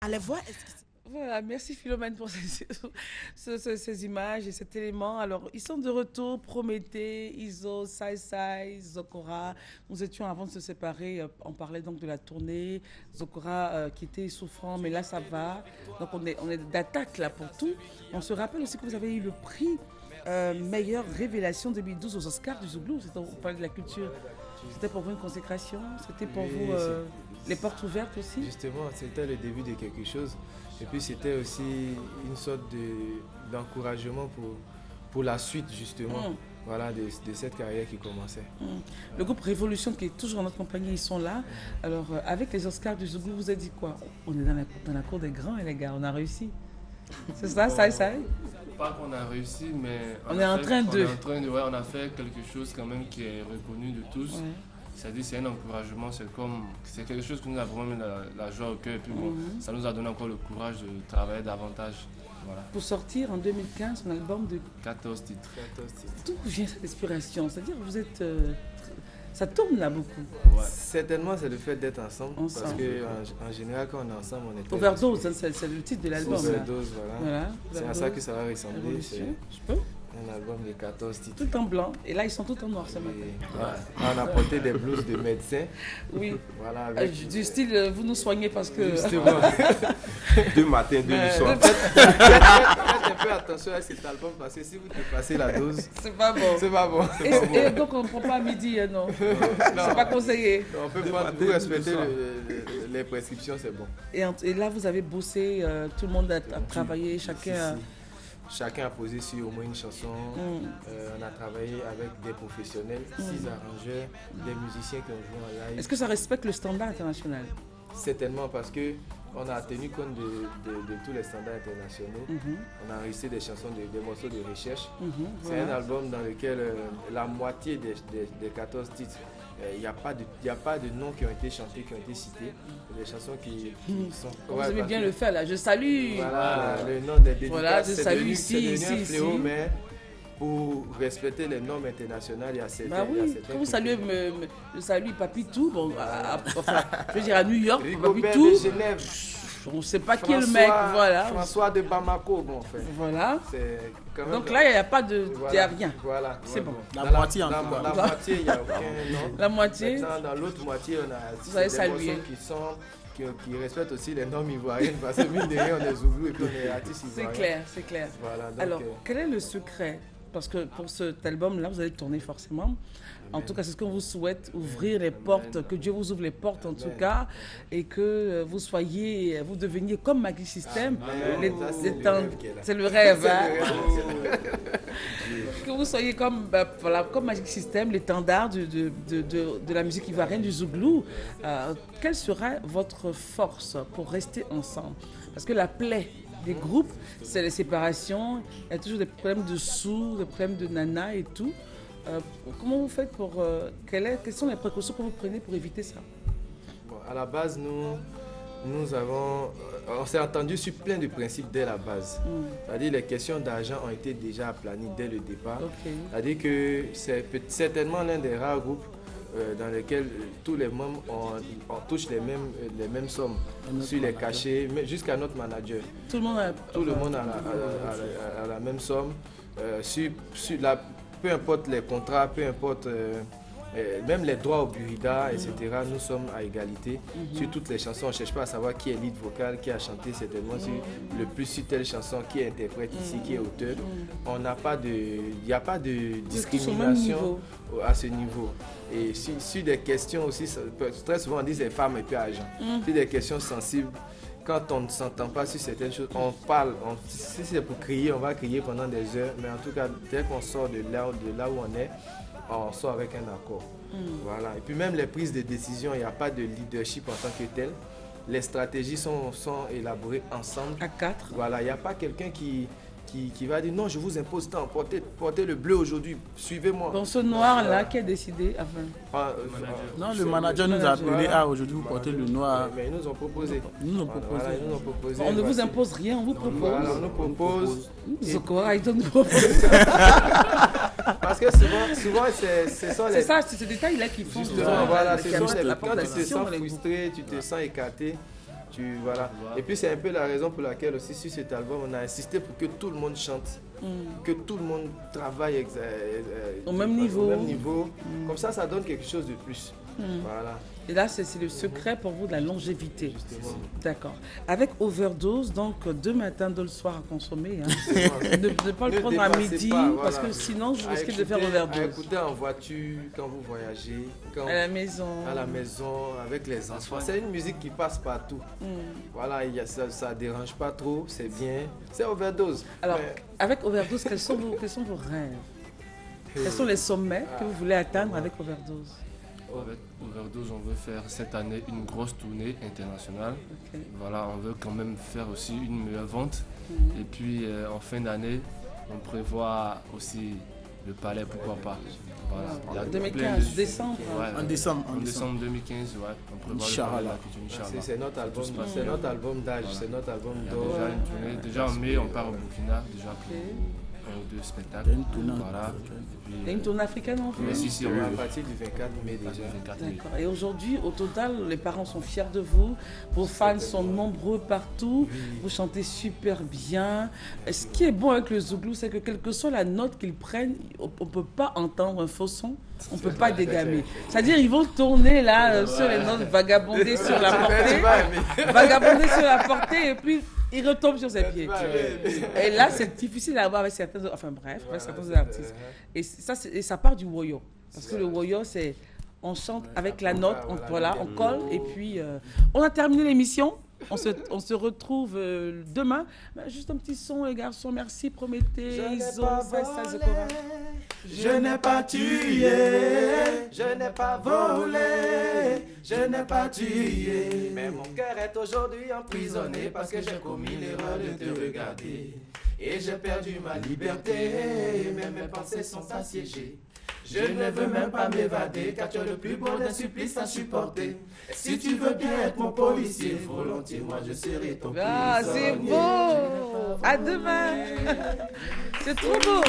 À les voir, Voilà, merci Philomène pour ces images et cet élément. Alors, ils sont de retour, Prométhée, Iso, Sai Sai, Zokora. Nous étions, avant de se séparer, on parlait donc de la tournée. Zokora qui était souffrant, mais là ça va. Donc on est d'attaque là pour tout. On se rappelle aussi que vous avez eu le prix meilleure révélation 2012 aux Oscars du Zouglou. On parlait de la culture. C'était pour vous une consécration? C'était pour vous les portes ouvertes aussi? Justement, c'était le début de quelque chose. Et puis c'était aussi une sorte d'encouragement pour la suite, justement, voilà, de cette carrière qui commençait. Le groupe Révolution, qui est toujours en notre compagnie, ils sont là. Alors, avec les Oscars du Zougou, vous avez dit quoi? On est dans la cour des grands, les gars, on a réussi. C'est ça, ça? Pas qu'on a réussi, mais on est en train de... Ouais, on a fait quelque chose quand même qui est reconnu de tous. Ouais. C'est-à-dire c'est un encouragement, c'est quelque chose qui nous a vraiment mis la joie au cœur. Et puis bon, ça nous a donné encore le courage de travailler davantage. Voilà. Pour sortir en 2015 un album de 14 titres. D'où vient cette inspiration? C'est-à-dire que vous êtes... ça tourne là beaucoup. Ouais. Certainement, c'est le fait d'être ensemble. Parce qu'en général, quand on est ensemble, on est... Overdose, hein, c'est le titre de l'album. Overdose, voilà. C'est à ça que ça va ressembler. Je peux? Un album de 14 titres. Tout en blanc. Et là, ils sont tous en noir ce matin. On a porté des blouses de médecins. Oui. Voilà, avec... du style, vous nous soignez parce que... Justement. Deux matins, deux du soir. Faites un peu attention à cet album parce que si vous dépassez la dose... C'est pas bon. C'est pas bon. Et donc, on ne prend pas à midi, non? C'est pas conseillé. Non, on peut prendre, vous respectez les prescriptions, c'est bon. Et là, vous avez bossé, tout le monde a travaillé, chacun... Chacun a posé sur au moins une chanson. On a travaillé avec des professionnels, 6 arrangeurs, des musiciens qui ont joué en live. Est-ce que ça respecte le standard international? Certainement, parce qu'on a tenu compte de tous les standards internationaux. On a enregistré des chansons, des morceaux de recherche. C'est un album dans lequel la moitié des 14 titres, il n'y a pas de noms qui ont été chantés, qui ont été cités. Des chansons qui sont... Vous aimez bien le faire là, je salue. Voilà, le nom des dédicaces, voilà, je salue ici, un fléau, mais pour respecter les normes internationales, il y a certains... Quand vous saluez, je salue Papitou, bon, enfin, je veux dire à New York, Papitou, de Genève. On ne sait pas qui est le mec, voilà. François de Bamako, bon, en fait. Voilà. Même donc là, il n'y a pas de... Il n'y a rien. Voilà. C'est bon. La moitié, en tout cas. La moitié, il n'y a aucun nom. La moitié. Maintenant, dans l'autre moitié, on a vous avez salué. Qui respectent aussi les normes ivoiriennes, parce que mine de rien, on est Zouglou et puis on est artistes ivoiriens. C'est clair. Voilà, donc, alors, quel est le secret? Parce que pour cet album-là, vous allez tourner forcément. En tout cas, c'est ce qu'on vous souhaite, ouvrir les portes, que Dieu vous ouvre les portes en tout cas, et que vous deveniez comme Magic System. C'est le rêve. Que vous soyez comme Magic System, l'étendard de la musique ivoirienne, du Zouglou. Quelle sera votre force pour rester ensemble? Parce que la plaie des groupes, c'est les séparations, il y a toujours des problèmes de sous, des problèmes de nana et tout. Comment vous faites pour... quelles sont les précautions que vous prenez pour éviter ça? Bon, à la base, nous avons... on s'est entendu sur plein de principes dès la base. C'est-à-dire les questions d'argent ont été déjà aplanies dès le départ. C'est-à-dire que c'est certainement l'un des rares groupes dans lesquels tous les membres on touche les mêmes sommes sur les cachets, jusqu'à notre manager. Tout le monde a la même somme. Peu importe les contrats, peu importe même les droits au burida, etc., nous sommes à égalité sur toutes les chansons. On ne cherche pas à savoir qui est lead vocal, qui a chanté certainement le plus sur telle chanson, qui est interprète ici, qui est auteur. Il n'y a pas de discrimination à ce niveau. Et sur des questions aussi, très souvent on dit c'est femmes et puis argent. Sur des questions sensibles, quand on ne s'entend pas sur certaines choses, on parle. Si c'est pour crier, on va crier pendant des heures. Mais en tout cas, dès qu'on sort de là où on est, on sort avec un accord. Voilà. Et puis même les prises de décision, il n'y a pas de leadership en tant que tel. Les stratégies sont élaborées ensemble. À 4. Voilà. Il n'y a pas quelqu'un qui va dire non, je vous impose tant, portez le bleu aujourd'hui, suivez-moi. Dans ce noir-là, qui a décidé non, le manager nous a appelé aujourd'hui vous portez le noir. Mais ils nous ont proposé. Voilà, on ne vous impose rien, on vous propose. Voilà, on nous propose. Zokora, il nous propose. Parce que souvent c'est ça. C'est ça, c'est ce détail-là qui font. Justement, voilà, c'est quand tu te sens frustré, tu te sens écarté. Voilà. Et puis c'est un peu la raison pour laquelle aussi sur cet album, on a insisté pour que tout le monde chante, que tout le monde travaille au même niveau. Comme ça donne quelque chose de plus. Voilà. Et là, c'est le secret pour vous de la longévité. D'accord. Avec Overdose, donc 2 matins, 2 le soir à consommer. Hein. ne pas le prendre à midi, voilà. Parce que sinon, je risque de faire Overdose. À écouter en voiture, quand vous voyagez, à la maison, avec les enfants. C'est une musique qui passe partout. Voilà, ça ne dérange pas trop, c'est bien. C'est Overdose. Alors, avec Overdose, quels sont vos rêves? Quels sont les sommets que vous voulez atteindre avec Overdose? Avec Overdose, on veut faire cette année une grosse tournée internationale. Okay. Voilà, on veut quand même faire aussi une meilleure vente. Et puis en fin d'année, on prévoit aussi le Palais, pourquoi pas. Voilà. 2015, décembre. Ouais, en décembre 2015, ouais. On prévoit le Palais. C'est notre album d'âge, c'est notre album d'or. Déjà en mai, on part au Burkina, déjà pour 1 ou 2 spectacles. Voilà. Il y a une tournée africaine en fait. Si, à partir du 24 mai déjà. D'accord. Et aujourd'hui, au total, les parents sont fiers de vous. Vos fans sont nombreux partout. Oui. Vous chantez super bien. Et ce qui est bon avec le Zouglou, c'est que quelle que soit la note qu'ils prennent, on ne peut pas entendre un faux son. On ne peut pas dégamer. C'est-à-dire ils vont tourner là sur les notes, vagabonder sur la portée. Vagabonder sur la portée et puis il retombe sur ses pieds. Et là, c'est difficile à avoir avec certains artistes. Et ça part du woyo. Parce que le woyo, c'est on chante avec la note, on colle. Et puis, on a terminé l'émission. On se retrouve demain. Juste un petit son, les garçons. Merci, Prométhée, Iso, Saïsa, Zokora. Je n'ai pas tué, je n'ai pas volé, je n'ai pas tué. Mais mon cœur est aujourd'hui emprisonné parce que j'ai commis l'erreur de te regarder. Et j'ai perdu ma liberté, mais mes pensées sont assiégées. Je ne veux même pas m'évader, car tu es le plus beau des supplices à supporter. Si tu veux bien être mon policier, volontiers, moi je serai ton prisonnier. Ah, c'est beau! À demain! C'est trop beau!